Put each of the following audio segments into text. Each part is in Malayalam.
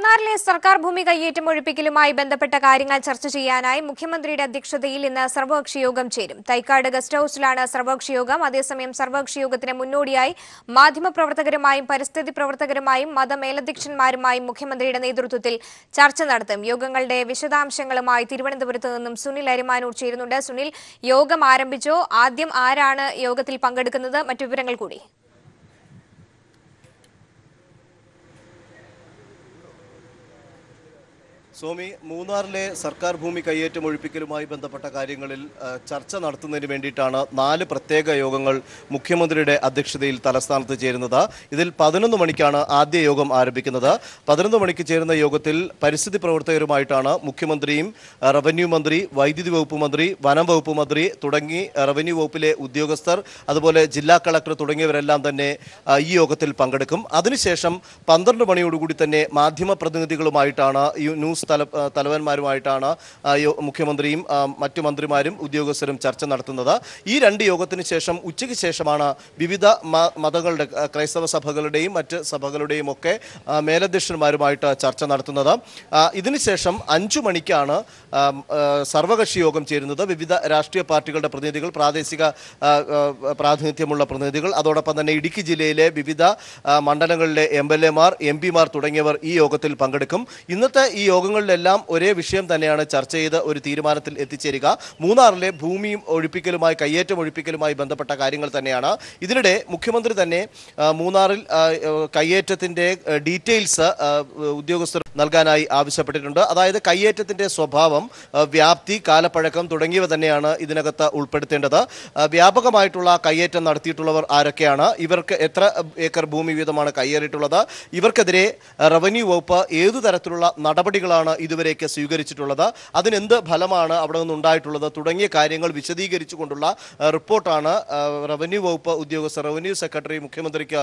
മൂന്നാറിലെ സർക്കാർ ഭൂമി കയ്യേറ്റം ഒഴിപ്പിക്കലുമായി ബന്ധപ്പെട്ട കാര്യങ്ങൾ ചർച്ച ചെയ്യാനായി മുഖ്യമന്ത്രിയുടെ അധ്യക്ഷതയിൽ ഇന്ന് സർവകക്ഷി യോഗം ചേരും. തൈക്കാട് ഗസ്റ്റ് ഹൌസിലാണ് സർവകക്ഷി യോഗം. അതേസമയം സർവകക്ഷി യോഗത്തിന് മുന്നോടിയായി മാധ്യമപ്രവർത്തകരുമായും പരിസ്ഥിതി പ്രവർത്തകരുമായും മതമേലധ്യക്ഷന്മാരുമായും മുഖ്യമന്ത്രിയുടെ നേതൃത്വത്തിൽ ചർച്ച നടത്തും. യോഗങ്ങളുടെ വിശദാംശങ്ങളുമായി തിരുവനന്തപുരത്ത് നിന്നും സുനിൽ അരിമാനൂർ ചേരുന്നുണ്ട്. സുനിൽ, യോഗം ആരംഭിച്ചോ? ആദ്യം ആരാണ് യോഗത്തിൽ പങ്കെടുക്കുന്നത്? മറ്റു വിവരങ്ങൾ കൂടി. സോമി, മൂന്നാറിലെ സർക്കാർ ഭൂമി കയ്യേറ്റം ഒഴിപ്പിക്കലുമായി ബന്ധപ്പെട്ട കാര്യങ്ങളിൽ ചർച്ച നടത്തുന്നതിന് വേണ്ടിയിട്ടാണ് 4 പ്രത്യേക യോഗങ്ങൾ മുഖ്യമന്ത്രിയുടെ അധ്യക്ഷതയിൽ തലസ്ഥാനത്ത് ചേരുന്നത്. ഇതിൽ 11 മണിക്കാണ് ആദ്യ യോഗം ആരംഭിക്കുന്നത്. 11 മണിക്ക് ചേരുന്ന യോഗത്തിൽ പരിസ്ഥിതി പ്രവർത്തകരുമായിട്ടാണ് മുഖ്യമന്ത്രിയും റവന്യൂ മന്ത്രി, വൈദ്യുതി വകുപ്പ് മന്ത്രി, വനം വകുപ്പ് മന്ത്രി തുടങ്ങി റവന്യൂ വകുപ്പിലെ ഉദ്യോഗസ്ഥർ, അതുപോലെ ജില്ലാ കളക്ടർ തുടങ്ങിയവരെല്ലാം തന്നെ ഈ യോഗത്തിൽ പങ്കെടുക്കും. അതിനുശേഷം 12 മണിയോടുകൂടി തന്നെ മാധ്യമപ്രതിനിധികളുമായിട്ടാണ് ന്യൂസ് തലവന്മാരുമായിട്ടാണ് മുഖ്യമന്ത്രിയും മറ്റു മന്ത്രിമാരും ഉദ്യോഗസ്ഥരും ചർച്ച നടത്തുന്നത്. ഈ 2 യോഗത്തിന് ശേഷം ഉച്ചയ്ക്ക് ശേഷമാണ് വിവിധ മതങ്ങളുടെ, ക്രൈസ്തവ സഭകളുടെയും മറ്റ് സഭകളുടെയും ഒക്കെ മേലധ്യക്ഷന്മാരുമായിട്ട് ചർച്ച നടത്തുന്നത്. ഇതിനുശേഷം 5 മണിക്കാണ് സർവകക്ഷി യോഗം ചേരുന്നത്. വിവിധ രാഷ്ട്രീയ പാർട്ടികളുടെ പ്രതിനിധികൾ, പ്രാദേശിക പ്രാതിനിധ്യമുള്ള പ്രതിനിധികൾ, അതോടൊപ്പം തന്നെ ഇടുക്കി ജില്ലയിലെ വിവിധ മണ്ഡലങ്ങളിലെ MLA മാർ, MP മാർ തുടങ്ങിയവർ ഈ യോഗത്തിൽ പങ്കെടുക്കും. ഇന്നത്തെ ഈ യോഗങ്ങളിലെല്ലാം ഒരേ വിഷയം തന്നെയാണ് ചർച്ച ചെയ്ത് ഒരു തീരുമാനത്തിൽ എത്തിച്ചേരുക. മൂന്നാറിലെ ഭൂമി ഒഴിപ്പിക്കലുമായി, കയ്യേറ്റം ഒഴിപ്പിക്കലുമായി ബന്ധപ്പെട്ട കാര്യങ്ങൾ തന്നെയാണ്. ഇതിനിടെ മുഖ്യമന്ത്രി തന്നെ മൂന്നാറിൽ കയ്യേറ്റത്തിന്റെ ഡീറ്റെയിൽസ് ഉദ്യോഗസ്ഥർ നൽകാനായി ആവശ്യപ്പെട്ടിട്ടുണ്ട്. അതായത് കയ്യേറ്റത്തിന്റെ സ്വഭാവം, വ്യാപ്തി, കാലപ്പഴക്കം തുടങ്ങിയവ തന്നെയാണ് ഇതിനകത്ത് ഉൾപ്പെടുത്തേണ്ടത്. വ്യാപകമായിട്ടുള്ള കയ്യേറ്റം നടത്തിയിട്ടുള്ളവർ ആരൊക്കെയാണ്, ഇവർക്ക് എത്ര ഏക്കർ ഭൂമി വീതമാണ് കയ്യേറിയിട്ടുള്ളത്, ഇവർക്കെതിരെ റവന്യൂ വകുപ്പ് ഏതു തരത്തിലുള്ള നടപടികളാണ് ഇതുവരെയൊക്കെ സ്വീകരിച്ചിട്ടുള്ളത്, അതിനെന്ത് ഫലമാണ് അവിടെ നിന്നുണ്ടായിട്ടുള്ളത് തുടങ്ങിയ കാര്യങ്ങൾ വിശദീകരിച്ചുകൊണ്ടുള്ള റിപ്പോർട്ടാണ് റവന്യൂ വകുപ്പ് ഉദ്യോഗസ്ഥർ, റവന്യൂ സെക്രട്ടറി മുഖ്യമന്ത്രിക്ക്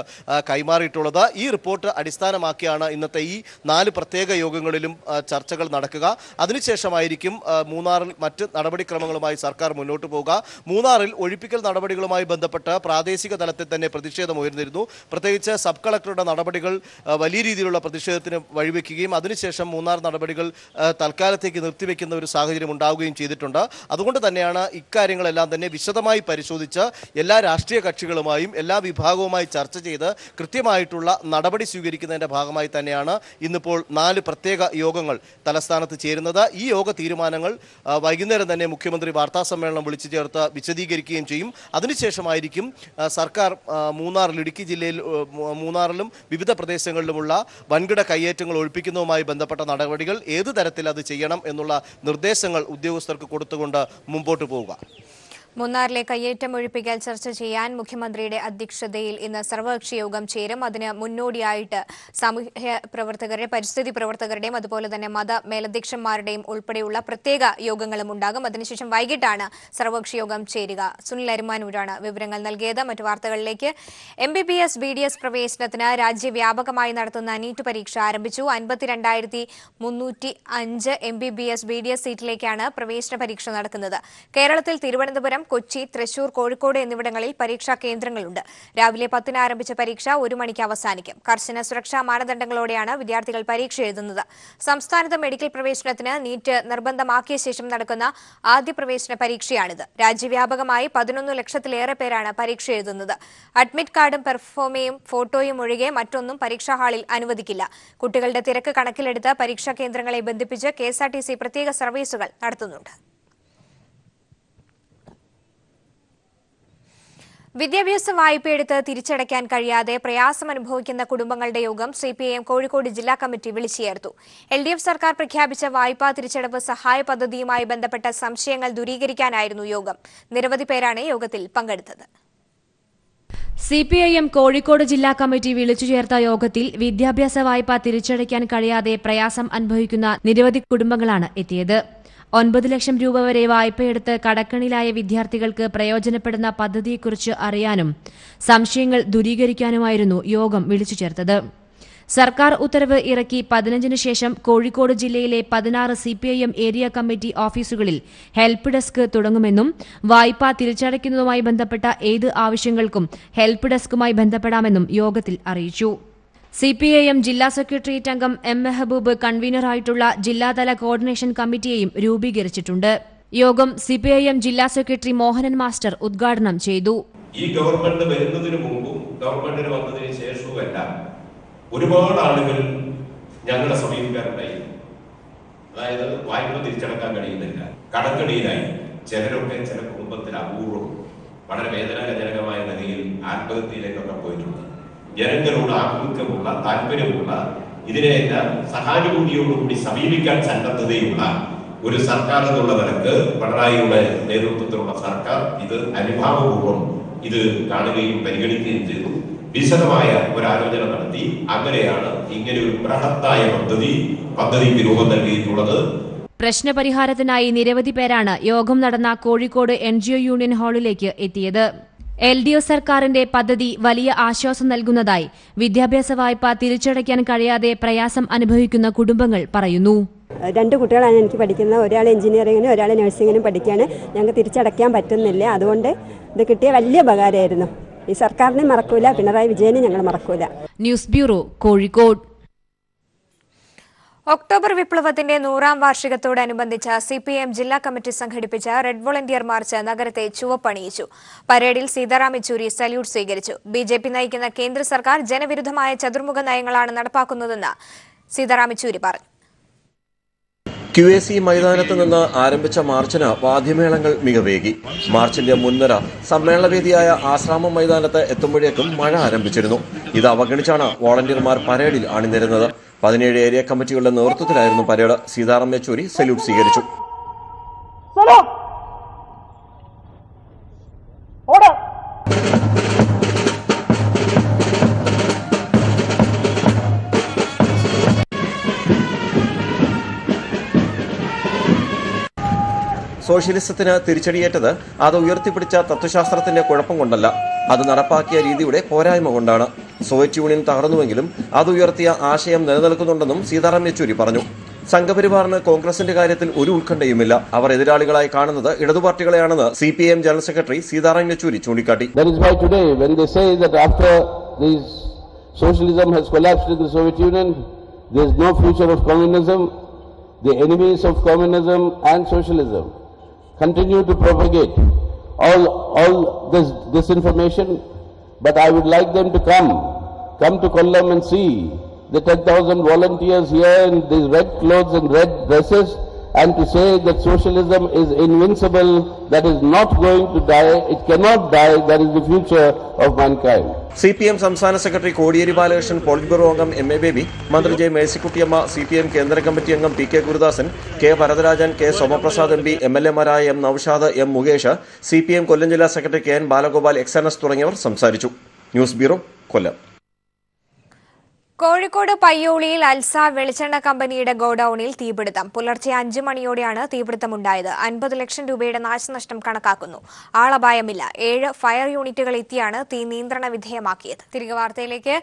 കൈമാറിയിട്ടുള്ളത്. ഈ റിപ്പോർട്ട് അടിസ്ഥാനമാക്കിയാണ് ഇന്നത്തെ ഈ 4 പ്രത്യേക യോഗങ്ങളിലും ചർച്ചകൾ നടക്കുക. അതിനുശേഷമായിരിക്കും മൂന്നാറിൽ മറ്റ് നടപടിക്രമങ്ങളുമായി സർക്കാർ മുന്നോട്ട് പോവുക. മൂന്നാറിൽ ഒഴിപ്പിക്കൽ നടപടികളുമായി ബന്ധപ്പെട്ട് പ്രാദേശിക തലത്തിൽ തന്നെ പ്രതിഷേധം ഉയർന്നിരുന്നു. പ്രത്യേകിച്ച് സബ് കളക്ടറുടെ നടപടികൾ വലിയ രീതിയിലുള്ള പ്രതിഷേധത്തിന് വഴിവെക്കുകയും അതിനുശേഷം മൂന്നാർ നടപടികൾ തൽക്കാലത്തേക്ക് നിർത്തിവെക്കുന്ന ഒരു സാഹചര്യം ഉണ്ടാവുകയും ചെയ്തിട്ടുണ്ട്. അതുകൊണ്ട് തന്നെയാണ് ഇക്കാര്യങ്ങളെല്ലാം തന്നെ വിശദമായി പരിശോധിച്ച് എല്ലാ രാഷ്ട്രീയ കക്ഷികളുമായും എല്ലാ വിഭാഗവുമായി ചർച്ച ചെയ്ത് കൃത്യമായിട്ടുള്ള നടപടി സ്വീകരിക്കുന്നതിൻ്റെ ഭാഗമായി തന്നെയാണ് ഇന്നിപ്പോൾ 4 പ്രത്യേക യോഗങ്ങൾ തലസ്ഥാനത്ത് ചേരുന്നത്. ഈ യോഗ തീരുമാനങ്ങൾ വൈകുന്നേരം തന്നെ മുഖ്യമന്ത്രി വാർത്താസമ്മേളനം വിളിച്ചു ചേർത്ത് വിശദീകരിക്കുകയും ചെയ്യും. അതിനുശേഷമായിരിക്കും സർക്കാർ മൂന്നാറിൽ, ഇടുക്കി ജില്ലയിൽ മൂന്നാറിലും വിവിധ പ്രദേശങ്ങളിലുമുള്ള വൻകിട കയ്യേറ്റങ്ങൾ ഒഴിപ്പിക്കുന്നതുമായി ബന്ധപ്പെട്ട നടപടികൾ ഏത് തരത്തിൽ അത് ചെയ്യണം എന്നുള്ള നിർദ്ദേശങ്ങൾ ഉദ്യോഗസ്ഥർക്ക് കൊടുത്തുകൊണ്ട് മുമ്പോട്ട് പോവുക. മൂന്നാറിലെ കയ്യേറ്റം ഒഴിപ്പിക്കൽ ചർച്ച ചെയ്യാൻ മുഖ്യമന്ത്രിയുടെ അധ്യക്ഷതയിൽ ഇന്ന് സർവകക്ഷി യോഗം ചേരും. അതിന് മുന്നോടിയായിട്ട് സാമൂഹ്യ പ്രവർത്തകരുടെ, പരിസ്ഥിതി പ്രവർത്തകരുടെയും അതുപോലെ തന്നെ മത മേലധ്യക്ഷന്മാരുടെയും ഉൾപ്പെടെയുള്ള പ്രത്യേക യോഗങ്ങളും ഉണ്ടാകും. അതിനുശേഷം വൈകിട്ടാണ് സർവകക്ഷി യോഗം ചേരുക. സുനിൽ അരിമാനൂരാണ് വിവരങ്ങൾ നൽകിയത്. മറ്റു വാർത്തകളിലേക്ക്. MBBS BDS പ്രവേശനത്തിന് രാജ്യവ്യാപകമായി നടത്തുന്ന നീറ്റ് പരീക്ഷ ആരംഭിച്ചു. 52,305 MBBS BDS സീറ്റിലേക്കാണ് പ്രവേശന പരീക്ഷ നടക്കുന്നത്. കേരളത്തിൽ തിരുവനന്തപുരം, കൊച്ചി, തൃശൂർ, കോഴിക്കോട് എന്നിവിടങ്ങളിൽ പരീക്ഷാ കേന്ദ്രങ്ങളുണ്ട്. രാവിലെ 10-ന് ആരംഭിച്ച പരീക്ഷ 1 മണിക്ക് അവസാനിക്കും. കർശന സുരക്ഷാ മാനദണ്ഡങ്ങളോടെയാണ് വിദ്യാർത്ഥികൾ പരീക്ഷ എഴുതുന്നത്. സംസ്ഥാനത്ത് മെഡിക്കൽ പ്രവേശനത്തിന് നീറ്റ് നിർബന്ധമാക്കിയ ശേഷം നടക്കുന്ന ആദ്യ പ്രവേശന പരീക്ഷയാണിത്. രാജ്യവ്യാപകമായി 11 ലക്ഷത്തിലേറെ പേരാണ് പരീക്ഷ എഴുതുന്നത്. അഡ്മിറ്റ് കാർഡും പെർഫോമയും ഫോട്ടോയും ഒഴികെ മറ്റൊന്നും പരീക്ഷാ ഹാളിൽ അനുവദിക്കില്ല. കുട്ടികളുടെ തിരക്ക് കണക്കിലെടുത്ത് പരീക്ഷാ കേന്ദ്രങ്ങളെ ബന്ധിപ്പിച്ച് KSRTC പ്രത്യേക സർവീസുകൾ നടത്തുന്നുണ്ട്. വിദ്യാഭ്യാസ വായ്പയെടുത്ത് തിരിച്ചടയ്ക്കാൻ കഴിയാതെ പ്രയാസമനുഭവിക്കുന്ന കുടുംബങ്ങളുടെ യോഗം CPIM കോഴിക്കോട് ജില്ലാ കമ്മിറ്റി വിളിച്ചു ചേർത്തു. LDF സർക്കാർ പ്രഖ്യാപിച്ച വായ്പാ തിരിച്ചടവ് സഹായ പദ്ധതിയുമായി ബന്ധപ്പെട്ട സംശയങ്ങൾ ദൂരീകരിക്കാനായിരുന്നു യോഗം. നിരവധി പേരാണ് യോഗത്തിൽ പങ്കെടുത്തത്. CPIM കോഴിക്കോട് ജില്ലാ കമ്മിറ്റി വിളിച്ചു ചേർത്ത യോഗത്തിൽ വിദ്യാഭ്യാസ വായ്പ തിരിച്ചടയ്ക്കാൻ കഴിയാതെ പ്രയാസം അനുഭവിക്കുന്ന നിരവധി കുടുംബങ്ങളാണ് എത്തിയത്. 9 ലക്ഷം രൂപ വരെ വായ്പയെടുത്ത് കടക്കണിലായ വിദ്യാർത്ഥികൾക്ക് പ്രയോജനപ്പെടുന്ന പദ്ധതിയെക്കുറിച്ച് അറിയാനും സംശയങ്ങൾ ദൂരീകരിക്കാനുമായിരുന്നു യോഗം വിളിച്ചു ചേർത്തത്. സർക്കാർ ഉത്തരവ് ഇറക്കി 15-ന് ശേഷം കോഴിക്കോട് ജില്ലയിലെ 16 CPIM ഏരിയ കമ്മിറ്റി ഓഫീസുകളിൽ ഹെൽപ്പ് ഡെസ്ക് തുടങ്ങുമെന്നും വായ്പ തിരിച്ചടയ്ക്കുന്നതുമായി ബന്ധപ്പെട്ട ഏത് ആവശ്യങ്ങൾക്കും ഹെൽപ്പ് ഡെസ്കുമായി ബന്ധപ്പെടാമെന്നും യോഗത്തിൽ അറിയിച്ചു. CPIM ജില്ലാ സെക്രട്ടേറിയറ്റ് അംഗം M. മെഹബൂബ് കൺവീനറായിട്ടുള്ള ജില്ലാതല കോർഡിനേഷൻ കമ്മിറ്റിയെയും രൂപീകരിച്ചിട്ടുണ്ട്. യോഗം CPIM ജില്ലാ സെക്രട്ടറി മോഹനൻ മാസ്റ്റർ ഉദ്ഘാടനം ചെയ്തു. ഈ ഗവൺമെന്റ് വരുന്നതിന് മുമ്പും ഗവൺമെന്റിന് വന്നതിന് ശേഷവുമെല്ലാം ഒരുപാട് ആളുകൾ ഞങ്ങളെ സമീപിക്കാറുണ്ടായി. അതായത് വായ്പ തിരിച്ചടക്കാൻ കഴിയുന്നില്ല, കടക്കടിയിലായി. ചിലരൊക്കെ ചില കുടുംബത്തിൽ അപൂർവം വളരെ വേദനാജനകമായ നിലയിൽ ആത്മഹത്യയിലേക്കൊക്കെ പോയിട്ടുണ്ട്. ജനങ്ങളോട് ആഭിമുഖ്യമുള്ള താല്പര്യമുള്ള ഇതിനെയെല്ലാം സഹാനുഭൂതിയോടുകൂടി സമീപിക്കാൻ സന്നദ്ധതയുള്ള ഒരു സർക്കാർ എന്നുള്ള നിലക്ക് പിണറായിയുടെ നേതൃത്വത്തിലുള്ള സർക്കാർ ഇത് അനുഭാവപൂർവ്വം ഇത് കാണുകയും പരിഗണിക്കുകയും ചെയ്തു. വിശദമായ ഒരു ആലോചന നടത്തി. അങ്ങനെയാണ് ഇങ്ങനെ ഒരു ബൃഹത്തായ പദ്ധതിക്ക് രൂപം നൽകിയിട്ടുള്ളത്. പ്രശ്നപരിഹാരത്തിനായി നിരവധി പേരാണ് യോഗം നടന്ന കോഴിക്കോട് NGO യൂണിയൻ ഹാളിലേക്ക് എത്തിയത്. LDF സർക്കാരിന്റെ പദ്ധതി വലിയ ആശ്വാസം നൽകുന്നതായി വിദ്യാഭ്യാസ വായ്പ തിരിച്ചടയ്ക്കാൻ കഴിയാതെ പ്രയാസം അനുഭവിക്കുന്ന കുടുംബങ്ങൾ പറയുന്നു. 2 കുട്ടികളാണ് എനിക്ക് പഠിക്കുന്നത്. ഒരാൾ എഞ്ചിനീയറിംഗിനും ഒരാൾ നഴ്സിംഗിനും പഠിക്കുകയാണ്. ഞങ്ങൾക്ക് തിരിച്ചടയ്ക്കാൻ പറ്റുന്നില്ല. അതുകൊണ്ട് ഇത് കിട്ടിയ വലിയ ഉപകാരമായിരുന്നു. ഈ സർക്കാരിനെ മറക്കൂല, പിണറായി വിജയനെ ഞങ്ങൾ മറക്കൂല. News bureau, Kozhikode. ഒക്ടോബർ വിപ്ലവത്തിന്റെ 100ാം വാർഷികത്തോടനുബന്ധിച്ച് CPIM ജില്ലാ കമ്മിറ്റി സംഘടിപ്പിച്ച റെഡ് വോളണ്ടിയർ മാർച്ച് നഗരത്തെ ചുവപ്പണിയിച്ചു. പരേഡിൽ സീതാറാം യെച്ചൂരി സല്യൂട്ട് സ്വീകരിച്ചു. BJP നയിക്കുന്ന കേന്ദ്ര സർക്കാർ ജനവിരുദ്ധമായ ചതുർമുഖ നയങ്ങളാണ് നടപ്പാക്കുന്നതെന്ന് സീതാറാം യെച്ചൂരി പറഞ്ഞു. QAC മൈതാനത്ത് നിന്ന് ആരംഭിച്ച മാർച്ചിന് വാദ്യമേളങ്ങൾ മികവേകി. മാർച്ചിന്റെ മുൻനിര സമ്മേളനവേദിയായ ആശ്രാമം മൈതാനത്ത് എത്തുമ്പോഴേക്കും മഴ ആരംഭിച്ചിരുന്നു. ഇത് അവഗണിച്ചാണ് വോളണ്ടിയർമാർ പരേഡിൽ അണിനിരുന്നത്. 17 ഏരിയ കമ്മിറ്റികളുടെ നേതൃത്വത്തിലായിരുന്നു പരേഡ്. സീതാറാം യെച്ചൂരി സല്യൂട്ട് സ്വീകരിച്ചു. സോഷ്യലിസത്തിന് തിരിച്ചടിയേറ്റത് അത് ഉയർത്തിപ്പിടിച്ച തത്വശാസ്ത്രത്തിന്റെ കുഴപ്പം കൊണ്ടല്ല, അത് നടപ്പാക്കിയ രീതിയുടെ പോരായ്മ കൊണ്ടാണ്. സോവിയറ്റ് യൂണിയൻ തകർന്നുവെങ്കിലും അത് ഉയർത്തിയ ആശയം നിലനിൽക്കുന്നുണ്ടെന്നും സീതാറാം യെച്ചൂരി പറഞ്ഞു. സംഘപരിവാറിന് കോൺഗ്രസിന്റെ കാര്യത്തിൽ ഒരു ഉത്കണ്ഠയുമില്ല. അവർ എതിരാളികളായി കാണുന്നത് ഇടതുപാർട്ടികളെയാണെന്ന് CPIM general secretary Sitaram Yechury ചൂണ്ടിക്കാട്ടി. continue to propagate all this disinformation, but I would like them to come to Kollam and see the 10,000 volunteers here in these red clothes and red dresses, and to say that socialism is invincible, that is not going to die, it cannot die, that is the future of mankind. CPM സംസ്ഥാന secretary Kodiyeri Balakrishnan, polit bureau അംഗം MA ബേബി, മന്ത്രി J. മേഴ്സിക്കുട്ടിയമ്മ, CPM കേന്ദ്ര കമ്മിറ്റി അംഗം PK Gurudasan, K. Varadarajan, K. Somaprasad MP, MLA-മാരായ M. Noushad, M. Mukesh, CPM Kollam ജില്ലാ സെക്രട്ടറി KN ബാലഗോപാൽ, XNS തുടങ്ങിയവർ സംസാരിച്ചു. News bureau, Kollam. കോഴിക്കോട് പയ്യോളിയിൽ അൽസ വെളിച്ചെണ്ണ കമ്പനിയുടെ ഗോഡൌണിൽ തീപിടുത്തം. പുലർച്ചെ 5 മണിയോടെയാണ് തീപിടുത്തമുണ്ടായത്. 50 ലക്ഷം രൂപയുടെ നാശനഷ്ടം കണക്കാക്കുന്നു. ആളപായമില്ല. 7 ഫയർ യൂണിറ്റുകൾ എത്തിയാണ് തീ നിയന്ത്രണ വിധേയമാക്കിയത്. തിരികെ വാർത്തയിലേക്ക്.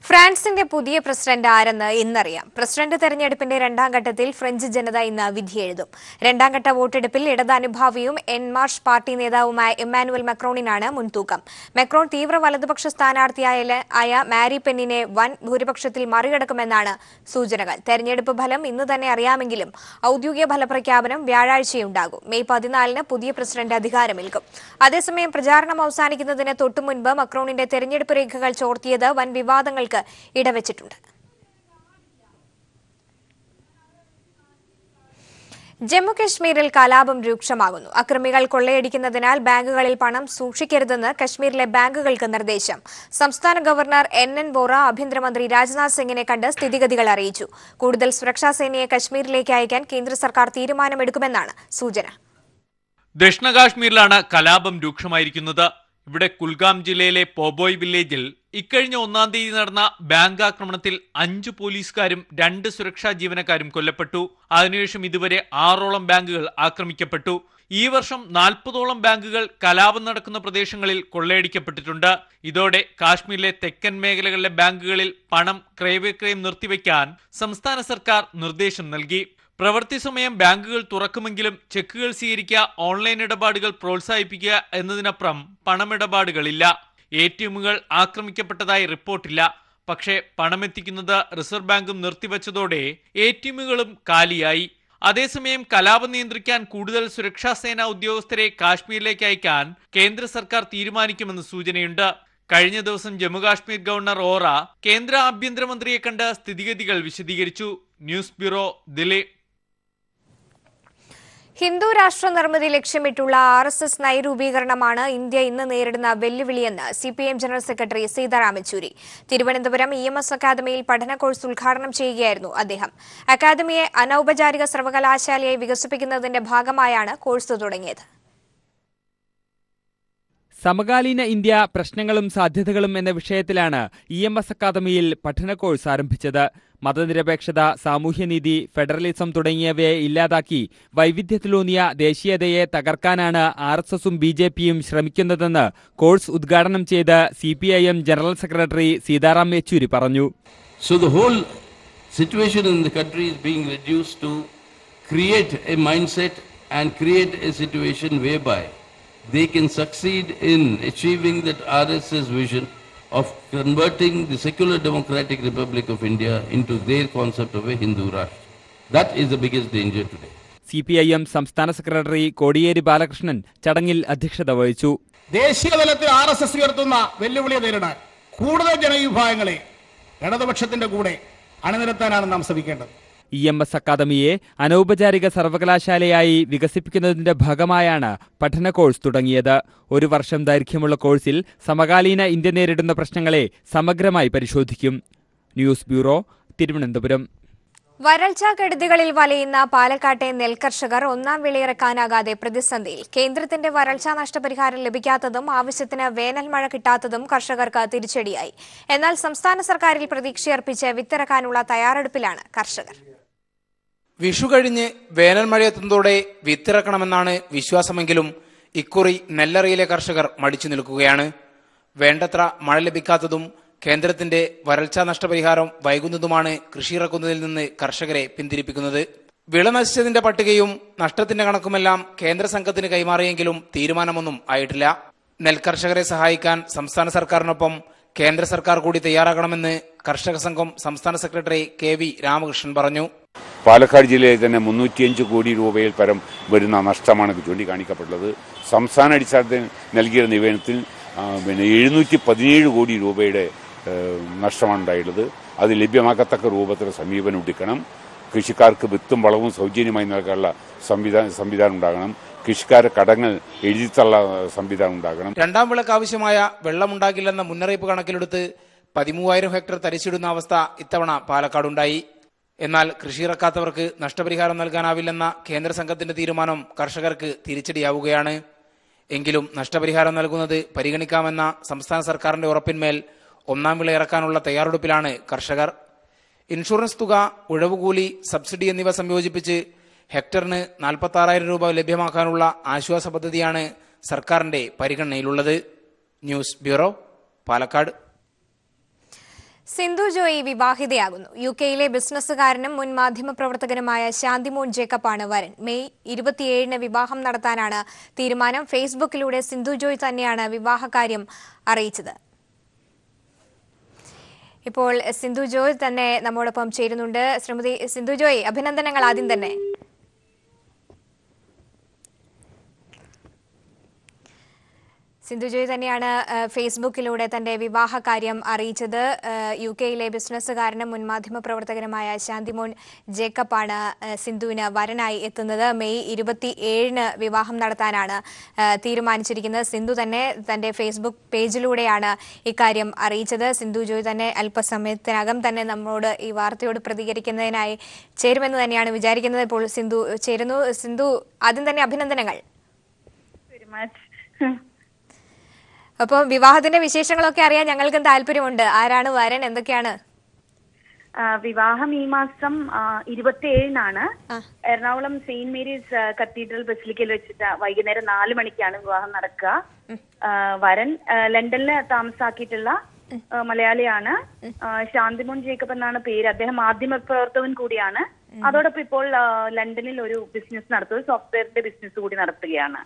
ഫ്രാൻസിന്റെ പുതിയ പ്രസിഡന്റ് ആരെന്ന് ഇന്നറിയാം. പ്രസിഡന്റ് തെരഞ്ഞെടുപ്പിന്റെ 2ാം ഘട്ടത്തിൽ ഫ്രഞ്ച് ജനത ഇന്ന് വിധിയെഴുതും. 2ാം ഘട്ട വോട്ടെടുപ്പിൽ ഇടത് അനുഭാവിയും എൻ മാർഷ് പാർട്ടി നേതാവുമായ ഇമ്മാനുവൽ മക്രോണിനാണ് മുൻതൂക്കം. മക്രോൺ തീവ്ര വലതുപക്ഷ സ്ഥാനാർത്ഥിയായ മാരി പെന്നിനെ വൻ ഭൂരിപക്ഷത്തിൽ മറികടക്കുമെന്നാണ് സൂചനകൾ. തെരഞ്ഞെടുപ്പ് ഫലം ഇന്ന് തന്നെ അറിയാമെങ്കിലും ഔദ്യോഗിക ഫലപ്രഖ്യാപനം വ്യാഴാഴ്ചയുണ്ടാകും. മെയ് 14-ന് പുതിയ പ്രസിഡന്റ് അധികാരമേൽക്കും. അതേസമയം പ്രചാരണം അവസാനിക്കുന്നതിന് തൊട്ടുമുൻപ് മക്രോണിന്റെ തെരഞ്ഞെടുപ്പ് രേഖകൾ ചോർത്തിയത് വൻ വിവാദങ്ങൾ ഇടവച്ചിട്ടുണ്ട്. ജമ്മുകശ്മീരിൽ കലാപം രൂക്ഷമാകുന്നു. അക്രമികൾ കൊള്ളയടിക്കുന്നതിനാൽ ബാങ്കുകളിൽ പണം സൂക്ഷിക്കരുതെന്ന് കശ്മീരിലെ ബാങ്കുകൾക്ക് നിർദ്ദേശം. സംസ്ഥാന ഗവർണർ NN വോറ ആഭ്യന്തരമന്ത്രി രാജ്നാഥ് സിംഗിനെ കണ്ട് സ്ഥിതിഗതികൾ അറിയിച്ചു. കൂടുതൽ സുരക്ഷാ സേനയെ കശ്മീരിലേക്ക് അയക്കാൻ കേന്ദ്ര സർക്കാർ തീരുമാനമെടുക്കുമെന്നാണ് സൂചന. ദക്ഷിണ കാശ്മീരിലാണ് കലാപം രൂക്ഷമായിരിക്കുന്നത്. ഇവിടെ കുൽഗാം ജില്ലയിലെ പോബോയ് വില്ലേജിൽ ഇക്കഴിഞ്ഞ 1-ാം തീയതി നടന്ന ബാങ്ക് ആക്രമണത്തിൽ 5 പോലീസുകാരും 2 സുരക്ഷാ ജീവനക്കാരും കൊല്ലപ്പെട്ടു. അതിനുശേഷം ഇതുവരെ 6ഓളം ബാങ്കുകൾ ആക്രമിക്കപ്പെട്ടു. ഈ വർഷം 40ഓളം ബാങ്കുകൾ കലാപം നടക്കുന്ന പ്രദേശങ്ങളിൽ കൊള്ളയടിക്കപ്പെട്ടിട്ടുണ്ട്. ഇതോടെ കാശ്മീരിലെ തെക്കൻ മേഖലകളിലെ ബാങ്കുകളിൽ പണം ക്രയവിക്രയം നിർത്തിവെക്കാൻ സംസ്ഥാന സർക്കാർ നിർദ്ദേശം നൽകി. പ്രവൃത്തി സമയം ബാങ്കുകൾ തുറക്കുമെങ്കിലും ചെക്കുകൾ സ്വീകരിക്കുക, ഓൺലൈൻ ഇടപാടുകൾ പ്രോത്സാഹിപ്പിക്കുക എന്നതിനപ്പുറം പണമിടപാടുകളില്ല. ATMകൾ ആക്രമിക്കപ്പെട്ടതായി റിപ്പോർട്ടില്ല. പക്ഷേ പണമെത്തിക്കുന്നത് റിസർവ് ബാങ്കും നിർത്തിവച്ചതോടെ ATMകളും കാലിയായി. അതേസമയം കലാപം നിയന്ത്രിക്കാൻ കൂടുതൽ സുരക്ഷാ സേനാ ഉദ്യോഗസ്ഥരെ കാശ്മീരിലേക്ക് അയക്കാൻ കേന്ദ്ര സർക്കാർ തീരുമാനിക്കുമെന്ന് സൂചനയുണ്ട്. കഴിഞ്ഞ ദിവസം ജമ്മുകാശ്മീർ ഗവർണർ ഓറ കേന്ദ്ര ആഭ്യന്തരമന്ത്രിയെ കണ്ട് സ്ഥിതിഗതികൾ വിശദീകരിച്ചു. News bureau, Delhi. ഹിന്ദു രാഷ്ട്ര നിർമ്മിതി ലക്ഷ്യമിട്ടുള്ള RSS നയരൂപീകരണമാണ് ഇന്ത്യ ഇന്ന് നേരിടുന്ന വെല്ലുവിളിയെന്ന് CPM general secretary Sitaram Yechury. Thiruvananthapuram EMS അക്കാദമിയിൽ പഠന കോഴ്സ് ഉദ്ഘാടനം ചെയ്യുകയായിരുന്നു അദ്ദേഹം. അക്കാദമിയെ അനൌപചാരിക സർവകലാശാലയായി വികസിപ്പിക്കുന്നതിന്റെ ഭാഗമായാണ് കോഴ്സ് തുടങ്ങിയത്. സമകാലീന ഇന്ത്യ പ്രശ്നങ്ങളും സാധ്യതകളും എന്ന വിഷയത്തിലാണ് EMS അക്കാദമിയിൽ പഠന കോഴ്സ് ആരംഭിച്ചത്. മതനിരപേക്ഷത, സാമൂഹ്യനീതി, ഫെഡറലിസം തുടങ്ങിയവയെ ഇല്ലാതാക്കി വൈവിധ്യത്തിലൂന്നിയ ദേശീയതയെ തകർക്കാനാണ് RSSും BJPയും ശ്രമിക്കുന്നതെന്ന് കോഴ്സ് ഉദ്ഘാടനം ചെയ്ത് CPIM general secretary Sitaram Yechury പറഞ്ഞു. So the whole situation in the country is being reduced to create a mindset and create a situation whereby they can succeed in achieving that RSS vision of converting the secular democratic Republic of India into their concept of a Hindu Rashtra. That is the biggest danger today. CPIM സംസ്ഥാന സെക്രട്ടറി കോടിയേരി ബാലകൃഷ്ണൻ ചടങ്ങിൽ അധ്യക്ഷത വഹിച്ചു. ദേശീയ തലത്തിൽ RSS ഉയർത്തുന്ന വെല്ലുവിളിയെ നേരിടാൻ കൂടുതൽ ജനവിഭാഗങ്ങളെ ഇടതുപക്ഷത്തിന്റെ കൂടെ അണിനിരത്താനാണ് നാം ശ്രമിക്കേണ്ടത്. EMS അക്കാദമിയെ അനൌപചാരിക സർവകലാശാലയായി വികസിപ്പിക്കുന്നതിന്റെ ഭാഗമായാണ് പഠന കോഴ്സ് തുടങ്ങിയത്. 1 വർഷം ദൈർഘ്യമുള്ള കോഴ്സിൽ സമകാലീന ഇന്ത്യ നേരിടുന്ന പ്രശ്നങ്ങളെ സമഗ്രമായി പരിശോധിക്കും. News bureau, Thiruvananthapuram. വരൾച്ചാ കെടുതികളിൽ വലയുന്ന പാലക്കാട്ടെ നെൽകർഷകർ ഒന്നാം വിളയിറക്കാനാകാതെ പ്രതിസന്ധിയിൽ. കേന്ദ്രത്തിന്റെ വരൾച്ചാ നഷ്ടപരിഹാരം ലഭിക്കാത്തതും ആവശ്യത്തിന് വേനൽ മഴ കിട്ടാത്തതും കർഷകർക്ക് തിരിച്ചടിയായി. എന്നാൽ സംസ്ഥാന സർക്കാരിൽ പ്രതീക്ഷയർപ്പിച്ച് വിത്തിറക്കാനുള്ള തയ്യാറെടുപ്പിലാണ് കർഷകർ. വിഷു കഴിഞ്ഞ് വേനൽ മഴയെത്തുന്നതോടെ വിത്തിറക്കണമെന്നാണ് വിശ്വാസമെങ്കിലും ഇക്കുറി നെല്ലറിയിലെ കർഷകർ മടിച്ചു നിൽക്കുകയാണ്. വേണ്ടത്ര മഴ ലഭിക്കാത്തതും കേന്ദ്രത്തിന്റെ വരൾച്ചാ നഷ്ടപരിഹാരം വൈകുന്നതുമാണ് കൃഷിയിറക്കുന്നതിൽ നിന്ന് കർഷകരെ പിന്തിരിപ്പിക്കുന്നത്. വിള നശിച്ചതിന്റെ പട്ടികയും നഷ്ടത്തിന്റെ കണക്കുമെല്ലാം കേന്ദ്ര സംഘത്തിന് കൈമാറിയെങ്കിലും തീരുമാനമൊന്നും ആയിട്ടില്ല. നെൽകർഷകരെ സഹായിക്കാൻ സംസ്ഥാന സർക്കാരിനൊപ്പം കേന്ദ്ര സർക്കാർ കൂടി തയ്യാറാകണമെന്ന് കർഷക സംഘം സംസ്ഥാന സെക്രട്ടറി KV രാമകൃഷ്ണൻ പറഞ്ഞു. പാലക്കാട് ജില്ലയിൽ തന്നെ 305 കോടി രൂപയിൽ പരം വരുന്ന നഷ്ടമാണ് ചൂണ്ടിക്കാണിക്കപ്പെട്ടത്. സംസ്ഥാന അടിസ്ഥാനത്തിൽ നൽകിയ നിവേദനത്തിൽ 717 കോടി രൂപയുടെ നഷ്ടമാണ് ഉണ്ടായിട്ടുള്ളത്. അത് ലഭ്യമാക്കത്തക്ക രൂപത്തിൽ സമീപനം എടുക്കണം. കൃഷിക്കാർക്ക് വിത്തും വളവും സൗജന്യമായി നൽകാനുള്ള സംവിധാനം ഉണ്ടാകണം. കൃഷിക്കാരുടെ കടങ്ങൾ എഴുതിത്തള്ള സംവിധാനം ഉണ്ടാകണം. രണ്ടാം വിളക്ക് ആവശ്യമായ വെള്ളമുണ്ടാകില്ലെന്ന മുന്നറിയിപ്പ് കണക്കിലെടുത്ത് 13,000 ഹെക്ടർ തരിച്ചിടുന്ന അവസ്ഥ ഇത്തവണ പാലക്കാടുണ്ടായി. എന്നാൽ കൃഷിയിറക്കാത്തവർക്ക് നഷ്ടപരിഹാരം നൽകാനാവില്ലെന്ന കേന്ദ്ര സംഘത്തിന്റെ തീരുമാനം കർഷകർക്ക് തിരിച്ചടിയാവുകയാണ്. എങ്കിലും നഷ്ടപരിഹാരം നൽകുന്നത് പരിഗണിക്കാമെന്ന സംസ്ഥാന സർക്കാരിന്റെ ഉറപ്പിന്മേൽ ഒന്നാം വിള ഇറക്കാനുള്ള തയ്യാറെടുപ്പിലാണ് കർഷകർ. ഇൻഷുറൻസ് തുക, ഉഴവുകൂലി, സബ്സിഡി എന്നിവ സംയോജിപ്പിച്ച് ഹെക്ടറിന് 46,000 രൂപ ലഭ്യമാക്കാനുള്ള ആശ്വാസ പദ്ധതിയാണ് സർക്കാരിന്റെ പരിഗണനയിലുള്ളത്. News bureau, Palakkad. സിന്ധു ജോയി വിവാഹിതയാകുന്നു. UK-യിലെ ബിസിനസ്സുകാരനും മുൻ മാധ്യമപ്രവർത്തകനുമായ ശാന്തിമോൻ ജേക്കബാണ് വരൻ. മെയ് 27-ന് വിവാഹം നടത്താനാണ് തീരുമാനം. ഫേസ്ബുക്കിലൂടെ സിന്ധു ജോയ് തന്നെയാണ് വിവാഹകാര്യം അറിയിച്ചത്. ഇപ്പോൾ സിന്ധു ജോയ് തന്നെ നമ്മോടൊപ്പം ചേരുന്നുണ്ട്. ശ്രീമതി സിന്ധു ജോയ്, അഭിനന്ദനങ്ങൾ ആദ്യം തന്നെ. സിന്ധു ജോയ് തന്നെയാണ് ഫേസ്ബുക്കിലൂടെ തന്റെ വിവാഹകാര്യം അറിയിച്ചത്. UK-യിലെ ബിസിനസ്സുകാരനും മുൻ മാധ്യമപ്രവർത്തകനുമായ ശാന്തിമോൻ ജേക്കബാണ് സിന്ധുവിന് വരനായി എത്തുന്നത്. മെയ് 27-ന് വിവാഹം നടത്താനാണ് തീരുമാനിച്ചിരിക്കുന്നത്. സിന്ധു തന്നെ തന്റെ ഫേസ്ബുക്ക് പേജിലൂടെയാണ് ഇക്കാര്യം അറിയിച്ചത്. സിന്ധു ജോയ് തന്നെ അല്പസമയത്തിനകം തന്നെ നമ്മോട് ഈ വാർത്തയോട് പ്രതികരിക്കുന്നതിനായി ചേരുമെന്ന് തന്നെയാണ് വിചാരിക്കുന്നത്. ഇപ്പോൾ സിന്ധു ചേരുന്നു. സിന്ധു, ആദ്യം തന്നെ അഭിനന്ദനങ്ങൾ. അപ്പോൾ വിവാഹത്തിന്റെ വിശേഷങ്ങളൊക്കെ അറിയാൻ ഞങ്ങൾക്കും താല്പര്യമുണ്ട്. ആരാണ് വരൻ, എന്തൊക്കെയാണ്? വിവാഹം ഈ മാസം 27-നാണ് എറണാകുളം സെയിന്റ് മേരീസ് കത്തീഡ്രൽ ബസിലിക്കയിൽ വെച്ചിട്ട് വൈകുന്നേരം 4 മണിക്കാണ് വിവാഹം നടക്കുക. വരൻ ലണ്ടനിൽ താമസാക്കിയിട്ടുള്ള മലയാളിയാണ്. ശാന്തിമോൻ ജേക്കബ് എന്നാണ് പേര്. അദ്ദേഹം മാധ്യമപ്രവർത്തകൻ കൂടിയാണ്. അതോടൊപ്പം ഇപ്പോൾ ലണ്ടനിൽ ഒരു ബിസിനസ് നടത്തുന്നത്, സോഫ്റ്റ്വെയറിന്റെ ബിസിനസ് കൂടി നടത്തുകയാണ്.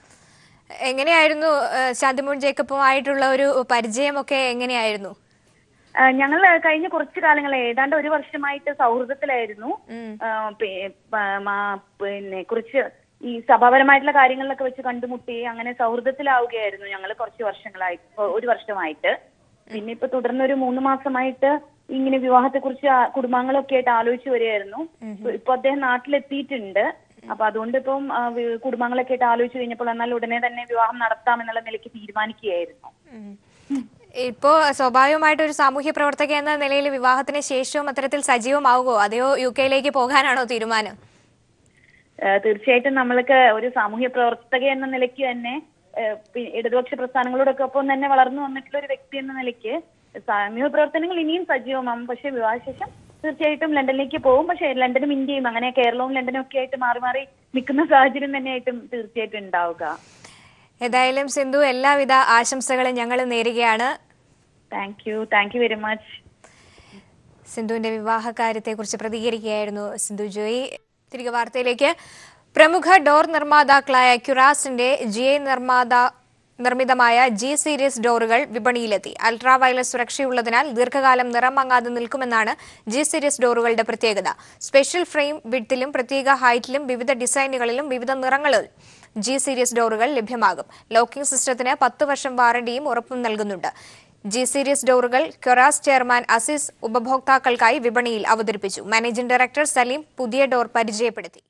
എങ്ങനെയായിരുന്നു ശാന്തിമോൻ ജേക്കബുമായിട്ടുള്ള ഒരു പരിചയമൊക്കെ എങ്ങനെയായിരുന്നു? ഞങ്ങൾ കഴിഞ്ഞ കുറച്ചു കാലങ്ങളെ ഏതാണ്ട് ഒരു വർഷമായിട്ട് സൗഹൃദത്തിലായിരുന്നു. പിന്നെ കുറച്ച് ഈ സഭാപരമായിട്ടുള്ള കാര്യങ്ങളിലൊക്കെ വെച്ച് കണ്ടുമുട്ടി അങ്ങനെ സൗഹൃദത്തിലാവുകയായിരുന്നു ഞങ്ങൾ ഒരു വർഷമായിട്ട്. പിന്നെ ഇപ്പൊ തുടർന്ന് ഒരു 3 മാസമായിട്ട് ഇങ്ങനെ വിവാഹത്തെ കുറിച്ച് കുടുംബാംഗങ്ങളൊക്കെ ആയിട്ട് ആലോചിച്ച് വരികയായിരുന്നു. ഇപ്പൊ അദ്ദേഹം നാട്ടിലെത്തിയിട്ടുണ്ട്. അപ്പൊ അതുകൊണ്ട് ഇപ്പം കുടുംബാംഗങ്ങളൊക്കെ ആയിട്ട് ആലോചിച്ച് കഴിഞ്ഞപ്പോൾ എന്നാൽ ഉടനെ തന്നെ വിവാഹം നടത്താമെന്നുള്ള നിലയ്ക്ക് തീരുമാനിക്കുകയായിരുന്നു. ഇപ്പോ സ്വാഭാവികമായിട്ട് ഒരു സാമൂഹ്യ പ്രവർത്തക എന്ന നിലയിൽ വിവാഹത്തിന് ശേഷവും അത്തരത്തിൽ സജീവമാവുകയോ അതെയോ UK പോകാനാണോ തീരുമാനം? തീർച്ചയായിട്ടും നമ്മൾക്ക് ഒരു സാമൂഹ്യ പ്രവർത്തക എന്ന നിലയ്ക്ക് തന്നെ ഇടതുപക്ഷ പ്രസ്ഥാനങ്ങളോടൊക്കെ ഒപ്പം തന്നെ വളർന്നു വന്നിട്ടുള്ള ഒരു വ്യക്തി എന്ന നിലയ്ക്ക് സാമൂഹ്യ പ്രവർത്തനങ്ങൾ ഇനിയും സജീവമാകും. പക്ഷെ വിവാഹശേഷം തീർച്ചയായിട്ടും ലണ്ടനിലേക്ക് പോകും. പക്ഷെ ലണ്ടനും ഇന്ത്യയും അങ്ങനെ കേരളവും ലണ്ടനും ഒക്കെ ആയിട്ട് മാറി മാറി നിൽക്കുന്ന സാഹചര്യം തന്നെയായിട്ടും തീർച്ചയായിട്ടും ഉണ്ടാവുക. ഏതായാലും സിന്ധു, എല്ലാവിധ ആശംസകളും ഞങ്ങൾ നേരുകയാണ്. Thank you very much. സിന്ധുവിന്റെ വിവാഹ കാര്യത്തെക്കുറിച്ച് പ്രതികരിക്കുകയായിരുന്നു സിന്ധു ജോയി. തിരികെ വാർത്തയിലേക്ക്. പ്രമുഖ ഡോർ നിർമ്മാതാക്കളായ ക്യുറാസിന്റെ GI നിർമ്മിതമായ G സീരീസ് ഡോറുകൾ വിപണിയിലെത്തി. അൾട്രാ വയലറ്റ് സുരക്ഷയുള്ളതിനാൽ ദീർഘകാലം നിറം മങ്ങാതെ നിൽക്കുമെന്നാണ് G സീരീസ് ഡോറുകളുടെ പ്രത്യേകത. സ്പെഷ്യൽ ഫ്രെയിം വിഡ്ത്തിലും പ്രത്യേക ഹൈറ്റിലും വിവിധ ഡിസൈനുകളിലും വിവിധ നിറങ്ങളിൽ G സീരീസ് ഡോറുകൾ ലഭ്യമാകും. ലോക്കിംഗ് സിസ്റ്റത്തിന് 10 വർഷം വാറണ്ടിയും ഉറപ്പും നൽകുന്നുണ്ട്. G സീരീസ് ഡോറുകൾ ക്യുറാസ് ചെയർമാൻ അസീസ് ഉപഭോക്താക്കൾക്കായി വിപണിയിൽ അവതരിപ്പിച്ചു. മാനേജിംഗ് ഡയറക്ടർ സലീം പുതിയ ഡോർ പരിചയപ്പെടുത്തി.